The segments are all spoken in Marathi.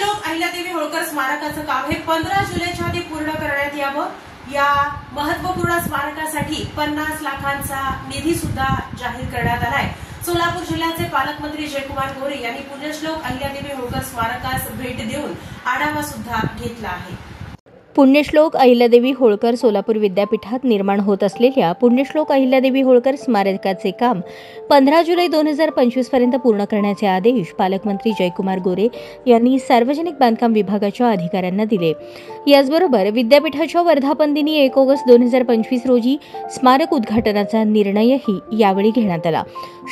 पुण्यश्लोक अहिल्यादेवी होळकर स्मारकाचं काम हे 15 जुलैच्या आधी पूर्ण करण्यात यावं। या महत्वपूर्ण स्मारकासाठी 50 लाखांचा निधी सुद्धा जाहीर करण्यात आलाय। सोलापूर जिल्ह्याचे पालकमंत्री जयकुमार गोरे यांनी पुण्यश्लोक अहिल्यादेवी होळकर स्मारकास भेट देऊन आढावा सुद्धा घेतला आहे। पुण्यश्लोक अहिल्यादेवी होळकर सोलापूर विद्यापीठात निर्माण होत असलेल्या पुण्यश्लोक अहिल्यादेवी होळकर स्मारकाचे काम 15 जुलै 2025 पर्यंत पूर्ण करण्याचे आदेश पालकमंत्री जयकुमार गोरे यांनी सार्वजनिक बांधकाम विभागाच्या अधिकाऱ्यांना दिले। याचबरोबर विद्यापीठाच्या वर्धापन दिनी 1 ऑगस्ट 2025 रोजी स्मारक उद्घाटनाचा निर्णयही यावेळी घेण्यात आला।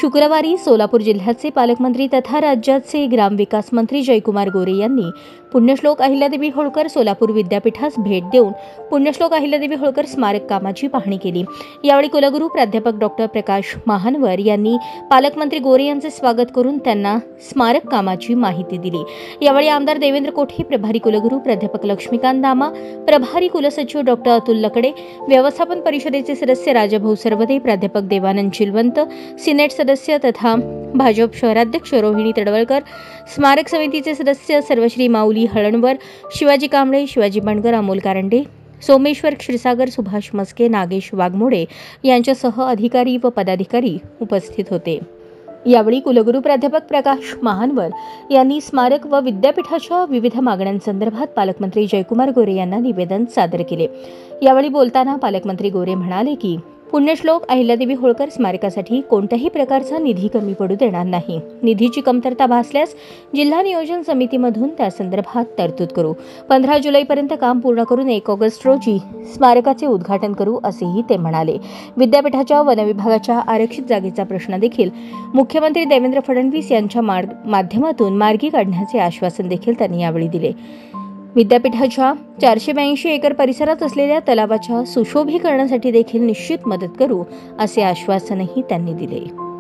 शुक्रवारी सोलापूर जिल्ह्याचे पालकमंत्री तथा राज्याचे ग्रामविकास मंत्री जयकुमार गोरे यांनी पुण्यश्लोक अहिल्यादेवी होळकर सोलापूर विद्यापीठास भेट देऊन पुण्यश्लोक अहिल्यादेवी होळकर स्मारक कामाची पाहणी केली। यावेळी कुलगुरू प्राध्यापक डॉक्टर प्रकाश महानवर यांनी पालकमंत्री गोरे यांचे स्वागत करून त्यांना स्मारक कामाची माहिती दिली। यावेळी आमदार देवेंद्र कोठे, प्रभारी कुलगुरू प्राध्यापक लक्ष्मीकांत दामा, प्रभारी कुलसचिव डॉक्टर अतुल लकडे, व्यवस्थापन परिषदेचे सदस्य राजाभाऊ सरवदे, प्राध्यापक देवानंद चिलवंत, सिनेट सदस्य तथा भाजप शहराध्यक्ष रोहिणी तडवळकर, स्मारक समितीचे सदस्य सर्वश्री माऊली हळणवर, शिवाजी कांबळे, शिवाजी बंडगर, अमोल कारंडे, सोमेश्वर क्षीरसागर, सुभाष मस्के, नागेश वाघमोडे यांच्यासह अधिकारी व पदाधिकारी उपस्थित होते। यावेळी कुलगुरू प्राध्यापक प्रकाश महानवर यांनी स्मारक व विद्यापीठाच्या विविध मागण्यांसंदर्भात पालकमंत्री जयकुमार गोरे यांना निवेदन सादर केले। यावेळी बोलताना पालकमंत्री गोरे म्हणाले की पुण्यश्लोक अहिल्यादेवी होळकर स्मारकासाठी कोणत्याही प्रकारचा निधी कमी पडू देणार नाही। निधीची कमतरता भासल्यास जिल्हा नियोजन समितीमधून त्या संदर्भात तरतूद करू। 15 जुलैपर्यंत काम पूर्ण करून 1 ऑगस्ट रोजी स्मारकाचे उद्घाटन करू असेही ते म्हणाले। विद्यापीठाच्या वनविभागाच्या आरक्षित जागेचा प्रश्न देखील मुख्यमंत्री देवेंद्र फडणवीस यांच्या माध्यमातून मार्गी काढण्याचे आश्वासन देखील त्यांनी यावेळी दिले। विद्यापीठाच्या 482 एकर परिसरात असलेल्या तलावाच्या सुशोभीकरणासाठी देखील निश्चित मदत करू असे आश्वासनही त्यांनी दिले।